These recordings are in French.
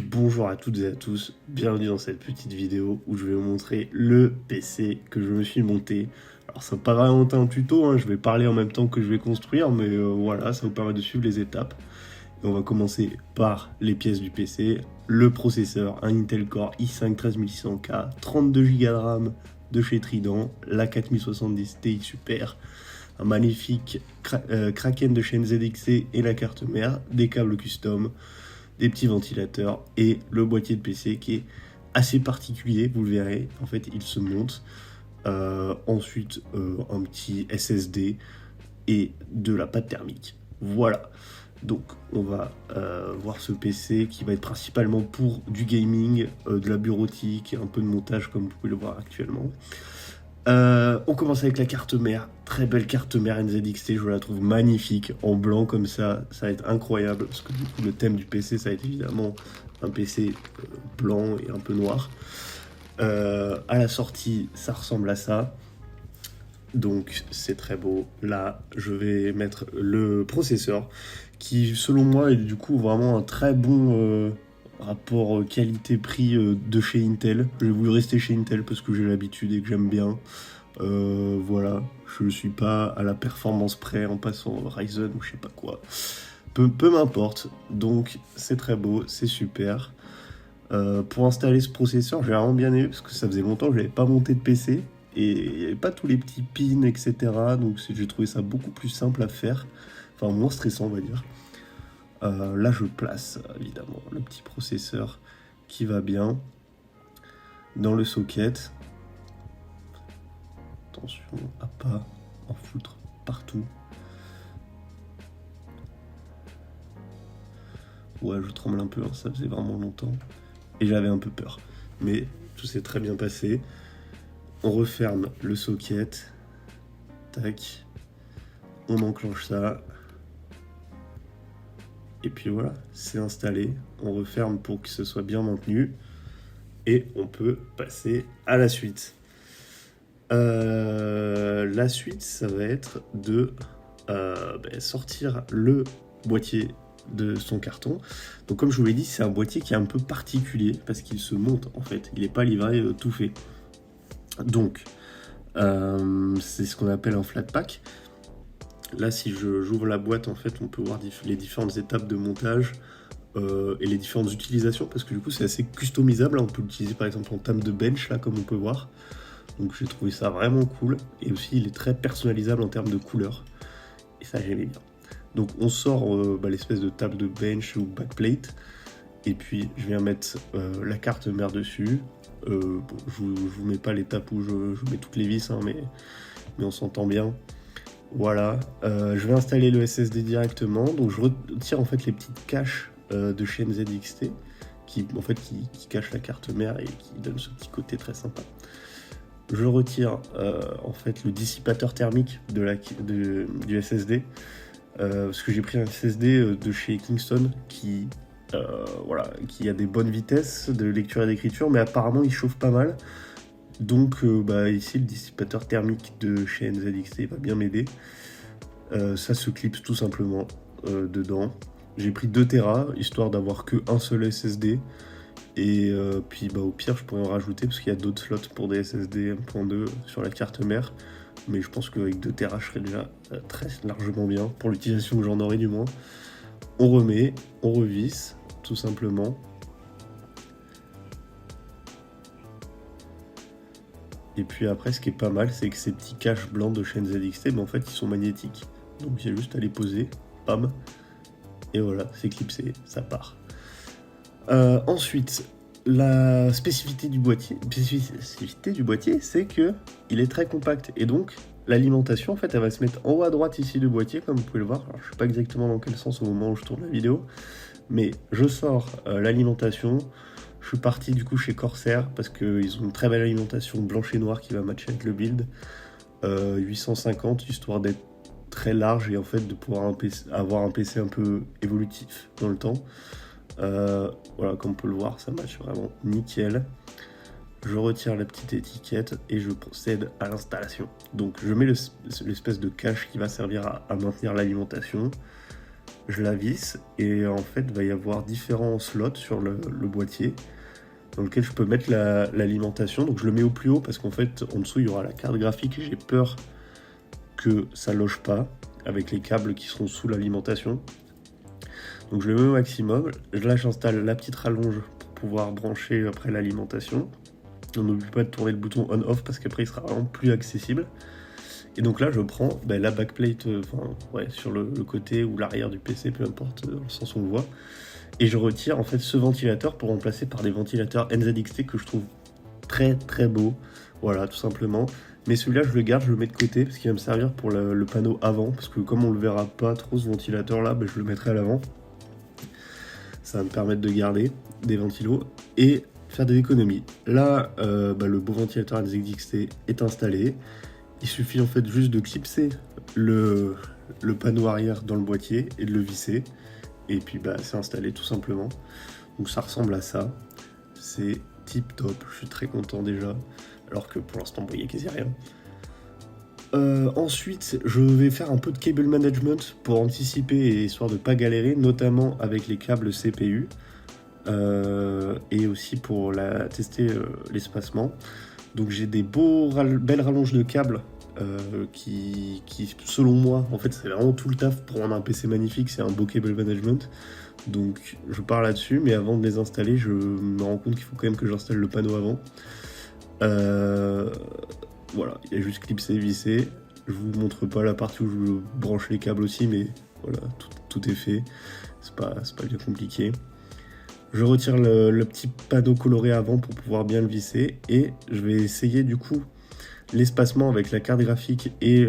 Bonjour à toutes et à tous, bienvenue dans cette petite vidéo où je vais vous montrer le PC que je me suis monté. Alors ça va pas vraiment être un tuto, hein, je vais parler en même temps que je vais construire, mais voilà, ça vous permet de suivre les étapes. Et on va commencer par les pièces du PC, le processeur, un Intel Core i5 13600K, 32 Go de RAM de chez Trident, la 4070 Ti Super, un magnifique Kraken de chez NZXT et la carte mère, des câbles custom, des petits ventilateurs et le boîtier de PC qui est assez particulier, vous le verrez, en fait il se monte. Ensuite un petit SSD et de la pâte thermique. Voilà, donc on va voir ce PC qui va être principalement pour du gaming, de la bureautique et un peu de montage comme vous pouvez le voir actuellement. On commence avec la carte mère, très belle carte mère NZXT, je la trouve magnifique, en blanc comme ça va être incroyable, parce que du coup le thème du PC ça va être évidemment un PC blanc et un peu noir. À la sortie ça ressemble à ça, donc c'est très beau. Là je vais mettre le processeur, qui selon moi est du coup vraiment un très bon rapport qualité-prix de chez Intel. J'ai voulu rester chez Intel parce que j'ai l'habitude et que j'aime bien. Voilà, je ne suis pas à la performance près en passant Ryzen ou je sais pas quoi. Peu m'importe, donc c'est très beau, c'est super. Pour installer ce processeur, j'ai vraiment bien aimé parce que ça faisait longtemps que je n'avais pas monté de PC et il n'y avait pas tous les petits pins, etc. Donc j'ai trouvé ça beaucoup plus simple à faire, enfin moins stressant on va dire. Là je place évidemment le petit processeur qui va bien dans le socket. Attention à pas en foutre partout. Ouais, je tremble un peu, hein, ça faisait vraiment longtemps. Et j'avais un peu peur. Mais tout s'est très bien passé. On referme le socket. Tac. On enclenche ça. Et puis voilà, c'est installé. On referme pour que ce soit bien maintenu. Et on peut passer à la suite. La suite, ça va être de sortir le boîtier de son carton. Donc comme je vous l'ai dit, c'est un boîtier qui est un peu particulier parce qu'il se monte en fait, il n'est pas livré tout fait. Donc c'est ce qu'on appelle un flat pack. Là si j'ouvre la boîte, en fait on peut voir les différentes étapes de montage et les différentes utilisations, parce que du coup c'est assez customisable. On peut l'utiliser par exemple en table de bench là, comme on peut voir. Donc j'ai trouvé ça vraiment cool, et aussi il est très personnalisable en termes de couleurs, et ça j'aimais bien. Donc on sort l'espèce de table de bench ou backplate, et puis je viens mettre la carte mère dessus. Bon, je vous mets pas l'étape où je mets toutes les vis, hein, mais on s'entend bien. Voilà, je vais installer le SSD directement, donc je retire en fait les petites caches de chez NZXT qui cachent la carte mère et qui donnent ce petit côté très sympa. Je retire en fait le dissipateur thermique du SSD, parce que j'ai pris un SSD de chez Kingston qui a des bonnes vitesses de lecture et d'écriture, mais apparemment il chauffe pas mal. Donc ici le dissipateur thermique de chez NZXT va bien m'aider. Ça se clipse tout simplement dedans. J'ai pris 2 Tera histoire d'avoir que un seul SSD. Et puis au pire je pourrais en rajouter parce qu'il y a d'autres slots pour des SSD 1.2 sur la carte mère, mais je pense qu'avec 2 Tera je serais déjà très largement bien pour l'utilisation que j'en aurai du moins. On remet, on revisse tout simplement. Et puis après ce qui est pas mal, c'est que ces petits caches blancs de chez NZXT, en fait ils sont magnétiques, donc il y a juste à les poser, pam, et voilà, c'est clipsé, ça part. Ensuite, la spécificité du boîtier, c'est que il est très compact, et donc l'alimentation en fait elle va se mettre en haut à droite ici du boîtier, comme vous pouvez le voir. Alors, je sais pas exactement dans quel sens au moment où je tourne la vidéo, mais je sors l'alimentation. Je suis parti du coup chez Corsair parce qu'ils ont une très belle alimentation blanche et noire qui va matcher avec le build. 850, histoire d'être très large et en fait de pouvoir avoir un PC un peu évolutif dans le temps. Voilà, comme on peut le voir, ça match vraiment nickel. Je retire la petite étiquette et je procède à l'installation. Donc je mets l'espèce de cache qui va servir à maintenir l'alimentation. je la visse et en fait il va y avoir différents slots sur le boîtier dans lequel je peux mettre l'alimentation. Donc je le mets au plus haut parce qu'en fait en dessous il y aura la carte graphique et j'ai peur que ça loge pas avec les câbles qui seront sous l'alimentation. Donc je le mets au maximum. Là j'installe la petite rallonge pour pouvoir brancher après l'alimentation. On n'oublie pas de tourner le bouton on-off parce qu'après il sera vraiment plus accessible. Et donc là je prends la backplate sur le côté ou l'arrière du PC, peu importe dans le sens où on le voit. Et je retire en fait ce ventilateur pour remplacer par des ventilateurs NZXT que je trouve très très beaux. Voilà, tout simplement. Mais celui-là je le garde, je le mets de côté parce qu'il va me servir pour le panneau avant. Parce que comme on le verra pas trop ce ventilateur là, je le mettrai à l'avant. Ça va me permettre de garder des ventilos et faire des économies. Là, le beau ventilateur NZXT est installé. Il suffit en fait juste de clipser le panneau arrière dans le boîtier et de le visser. Et puis c'est installé tout simplement. Donc ça ressemble à ça. C'est tip top, je suis très content déjà. Alors que pour l'instant, vous voyez quasi rien. Ensuite, je vais faire un peu de cable management pour anticiper et histoire de pas galérer, notamment avec les câbles CPU. Et aussi pour tester l'espacement. Donc j'ai des belles rallonges de câbles qui, selon moi, en fait c'est vraiment tout le taf pour rendre un PC magnifique, c'est un beau cable management. Donc je pars là-dessus, mais avant de les installer, je me rends compte qu'il faut quand même que j'installe le panneau avant. Voilà, il y a juste clipsé, vissé. Je vous montre pas la partie où je branche les câbles aussi, mais voilà, tout est fait. C'est pas bien compliqué. Je retire le petit panneau coloré avant pour pouvoir bien le visser et je vais essayer du coup l'espacement avec la carte graphique et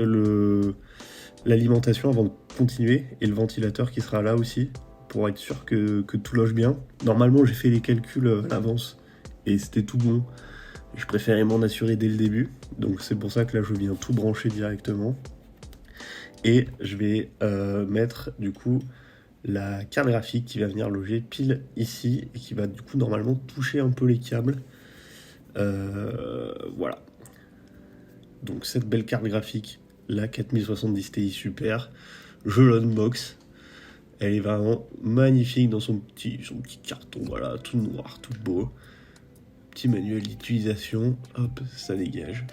l'alimentation avant de continuer et le ventilateur qui sera là aussi pour être sûr que tout loge bien. Normalement j'ai fait les calculs à l'avance et c'était tout bon. Je préférais m'en assurer dès le début, donc c'est pour ça que là je viens tout brancher directement. Et je vais mettre du coup la carte graphique qui va venir loger pile ici et qui va du coup normalement toucher un peu les câbles. Voilà. Donc cette belle carte graphique, la 4070 Ti Super, je l'unbox. Elle est vraiment magnifique dans son petit carton, voilà, tout noir, tout beau. Petit manuel d'utilisation, hop, ça dégage.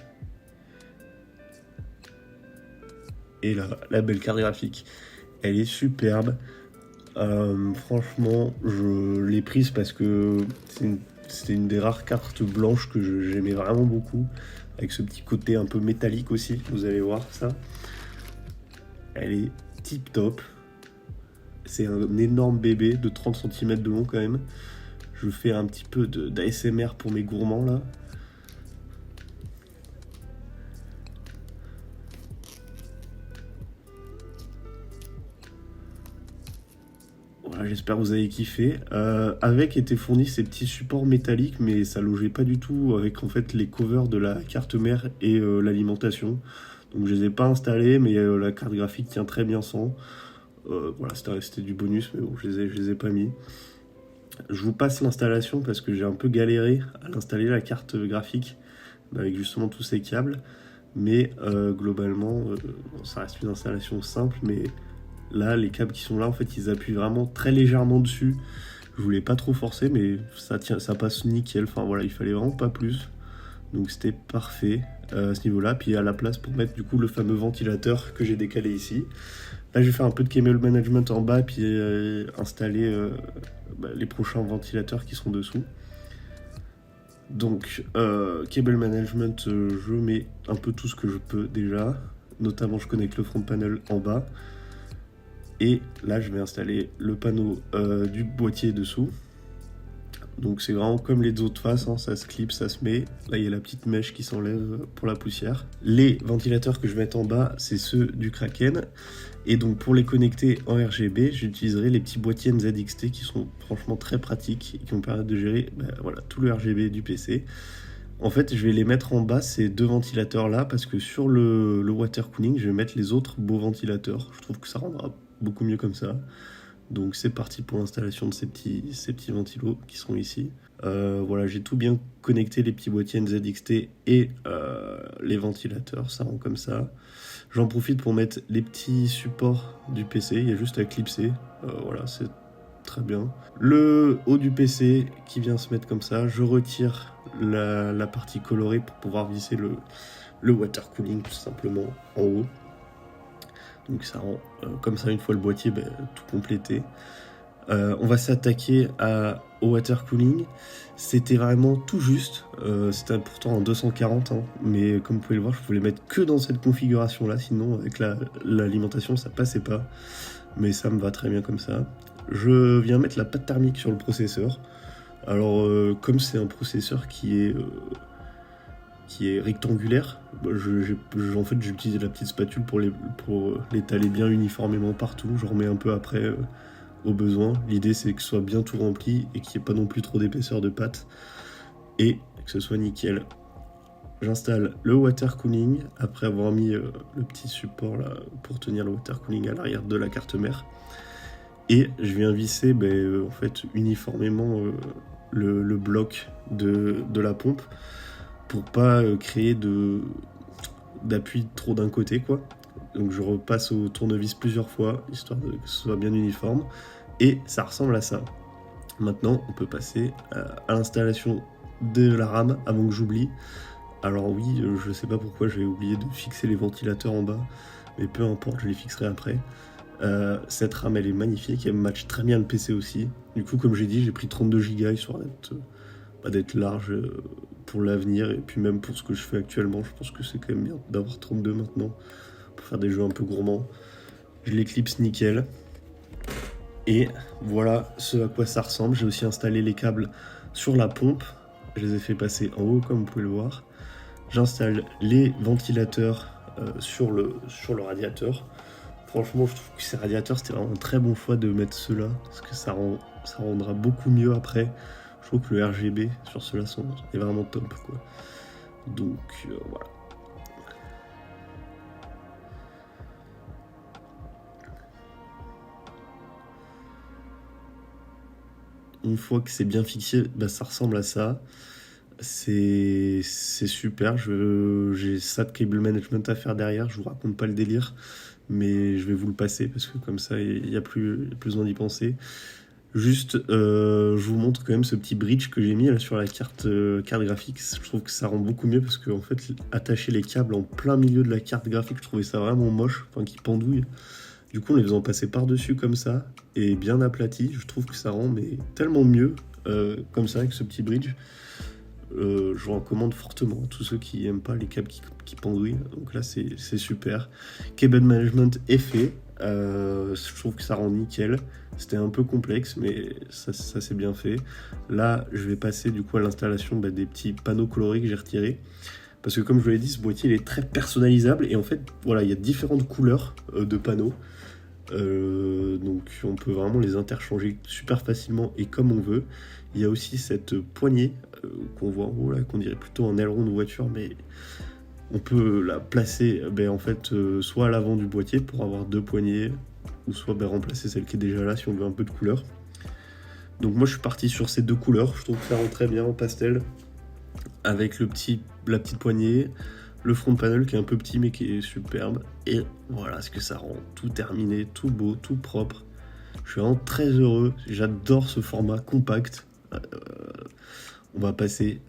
Et là, la belle carte graphique, elle est superbe. Franchement, je l'ai prise parce que c'était une des rares cartes blanches que j'aimais vraiment beaucoup, avec ce petit côté un peu métallique aussi, vous allez voir ça. Elle est tip top. C'est un énorme bébé de 30 cm de long quand même. Je fais un petit peu d'ASMR pour mes gourmands là. Voilà, j'espère que vous avez kiffé. Avec étaient fournis ces petits supports métalliques, mais ça logeait pas du tout avec en fait les covers de la carte mère et l'alimentation. Donc je les ai pas installés, mais la carte graphique tient très bien sans. Voilà, c'était du bonus, mais bon, je les ai pas mis. Je vous passe l'installation parce que j'ai un peu galéré à l'installer la carte graphique avec justement tous ces câbles. Mais globalement, ça reste une installation simple, mais là, les câbles qui sont là, en fait, ils appuient vraiment très légèrement dessus. Je voulais pas trop forcer, mais ça passe nickel. Enfin voilà, il fallait vraiment pas plus. Donc c'était parfait à ce niveau-là. Puis à la place pour mettre du coup le fameux ventilateur que j'ai décalé ici. Là, je vais faire un peu de cable management en bas, puis installer les prochains ventilateurs qui seront dessous. Donc, cable management, je mets un peu tout ce que je peux déjà. Notamment, je connecte le front panel en bas. Et là, je vais installer le panneau du boîtier dessous. Donc, c'est vraiment comme les autres faces, hein, ça se clip, ça se met. Là, il y a la petite mèche qui s'enlève pour la poussière. Les ventilateurs que je vais mettre en bas, c'est ceux du Kraken. Et donc, pour les connecter en RGB, j'utiliserai les petits boîtiers NZXT qui sont franchement très pratiques et qui vont permettre de gérer voilà, tout le RGB du PC. En fait, je vais les mettre en bas, ces deux ventilateurs-là, parce que sur le water cooling, je vais mettre les autres beaux ventilateurs. Je trouve que ça rendra beaucoup mieux comme ça. Donc c'est parti pour l'installation de ces petits ventilos qui seront ici. Voilà, j'ai tout bien connecté, les petits boîtiers NZXT et les ventilateurs, ça rend comme ça. J'en profite pour mettre les petits supports du PC, il y a juste à clipser, voilà, c'est très bien. Le haut du PC qui vient se mettre comme ça, je retire la partie colorée pour pouvoir visser le water cooling tout simplement en haut. Donc ça rend comme ça une fois le boîtier tout complété. On va s'attaquer au water cooling. C'était vraiment tout juste. C'était pourtant en 240, hein, mais comme vous pouvez le voir, je pouvais les mettre que dans cette configuration-là. Sinon, avec l'alimentation, ça passait pas. Mais ça me va très bien comme ça. Je viens mettre la pâte thermique sur le processeur. Alors, comme c'est un processeur qui est rectangulaire, en fait, j'ai utilisé la petite spatule pour l'étaler bien uniformément partout. Je remets un peu après au besoin. L'idée, c'est que ce soit bien tout rempli et qu'il n'y ait pas non plus trop d'épaisseur de pâte et que ce soit nickel. J'installe le water cooling après avoir mis le petit support là pour tenir le water cooling à l'arrière de la carte mère. Et je viens visser en fait uniformément le bloc de la pompe pour pas créer d'appui trop d'un côté, quoi. Donc je repasse au tournevis plusieurs fois, histoire que ce soit bien uniforme. Et ça ressemble à ça. Maintenant, on peut passer à l'installation de la rame avant que j'oublie. Alors oui, je sais pas pourquoi j'ai oublié de fixer les ventilateurs en bas, mais peu importe, je les fixerai après. Cette RAM, elle est magnifique, elle match très bien le PC aussi. Du coup, comme j'ai dit, j'ai pris 32 Go histoire d'être large pour l'avenir et puis même pour ce que je fais actuellement. Je pense que c'est quand même bien d'avoir 32 maintenant pour faire des jeux un peu gourmands. Je l'éclipse nickel. Et voilà ce à quoi ça ressemble. J'ai aussi installé les câbles sur la pompe. Je les ai fait passer en haut comme vous pouvez le voir. J'installe les ventilateurs sur le radiateur. Franchement, je trouve que ces radiateurs, c'était vraiment un très bon choix de mettre ceux-là, parce que ça rendra beaucoup mieux après. Je trouve que le RGB sur ceux-là est vraiment top, quoi. Donc voilà. Une fois que c'est bien fixé, ça ressemble à ça. C'est super. J'ai ça de cable management à faire derrière. Je vous raconte pas le délire, mais je vais vous le passer parce que comme ça, il y a plus besoin d'y penser. Juste, je vous montre quand même ce petit bridge que j'ai mis là, sur la carte graphique. Je trouve que ça rend beaucoup mieux parce que en fait, attacher les câbles en plein milieu de la carte graphique, je trouvais ça vraiment moche, enfin qui pendouille. Du coup, en les faisant passer par-dessus comme ça et bien aplati, je trouve que ça rend tellement mieux comme ça avec ce petit bridge. Je vous recommande fortement à tous ceux qui n'aiment pas les câbles qui pendouillent. Donc là, c'est super. Cable management est fait. Je trouve que ça rend nickel. C'était un peu complexe, mais ça c'est bien fait. Là, je vais passer du coup à l'installation des petits panneaux colorés que j'ai retirés. Parce que comme je vous l'ai dit, ce boîtier il est très personnalisable. Et en fait, voilà, il y a différentes couleurs de panneaux. Donc on peut vraiment les interchanger super facilement et comme on veut. Il y a aussi cette poignée qu'on voit en haut là, qu'on dirait plutôt un aileron de voiture, mais on peut la placer en fait soit à l'avant du boîtier pour avoir deux poignées, ou soit remplacer celle qui est déjà là si on veut un peu de couleur. Donc moi je suis parti sur ces deux couleurs, je trouve que ça rend très bien en pastel, avec la petite poignée, le front panel qui est un peu petit mais qui est superbe, et voilà ce que ça rend, tout terminé, tout beau, tout propre. Je suis vraiment très heureux, j'adore ce format compact. On va passer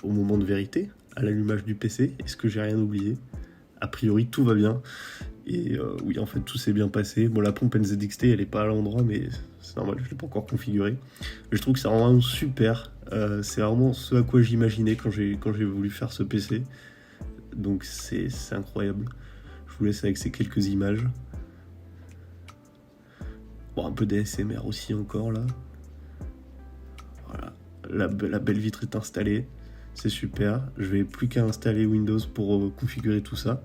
au moment de vérité, à l'allumage du PC. Est-ce que j'ai rien oublié? A priori tout va bien, et oui en fait tout s'est bien passé. Bon, la pompe NZXT elle est pas à l'endroit, mais c'est normal, je l'ai pas encore configurée. Mais je trouve que ça rend vraiment super, c'est vraiment ce à quoi j'imaginais quand j'ai voulu faire ce PC. Donc c'est incroyable. Je vous laisse avec ces quelques images. Bon, un peu d'ASMR aussi encore là. Voilà, la belle vitre est installée, c'est super. Je vais plus qu'à installer Windows pour configurer tout ça.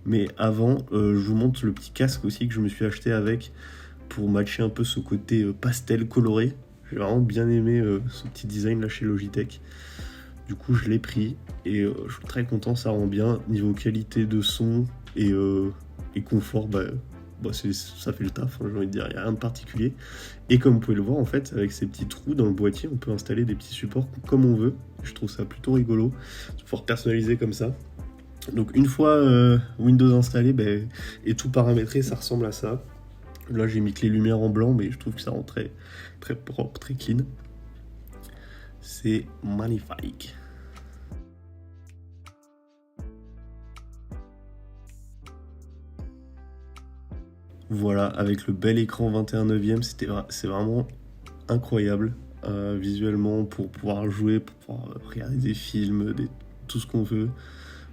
Mais avant, je vous montre le petit casque aussi que je me suis acheté avec pour matcher un peu ce côté pastel coloré. J'ai vraiment bien aimé ce petit design là chez Logitech. Du coup, je l'ai pris et je suis très content, ça rend bien. Niveau qualité de son et confort, ça fait le taf, hein, j'ai envie de dire, il n'y a rien de particulier. Et comme vous pouvez le voir, en fait, avec ces petits trous dans le boîtier, on peut installer des petits supports comme on veut. Je trouve ça plutôt rigolo, de pouvoir personnaliser comme ça. Donc une fois Windows installé et tout paramétré, ça ressemble à ça. Là j'ai mis que les lumières en blanc, mais je trouve que ça rend très, très propre, très clean. C'est magnifique. Voilà, avec le bel écran 21/9, c'est vraiment incroyable visuellement pour pouvoir jouer, pour pouvoir regarder des films, tout ce qu'on veut.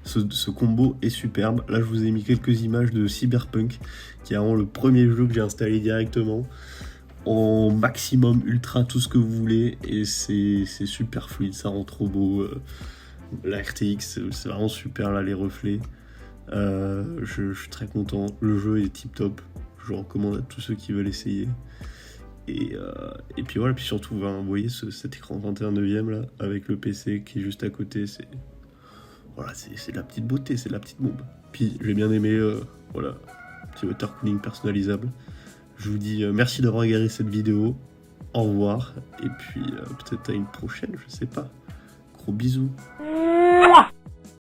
Ce combo est superbe. Là, je vous ai mis quelques images de Cyberpunk, qui est vraiment le premier jeu que j'ai installé directement, en maximum ultra, tout ce que vous voulez, et c'est super fluide, ça rend trop beau. La RTX, c'est vraiment super, là, les reflets. Je suis très content. Le jeu est tip top. Je le recommande à tous ceux qui veulent essayer. Et puis voilà, puis surtout, vous voyez cet écran 21/9 là, avec le PC qui est juste à côté, c'est de la petite beauté, c'est de la petite bombe. Puis j'ai bien aimé, voilà, petit water cooling personnalisable. Je vous dis merci d'avoir regardé cette vidéo. Au revoir, et puis peut-être à une prochaine, je sais pas. Gros bisous.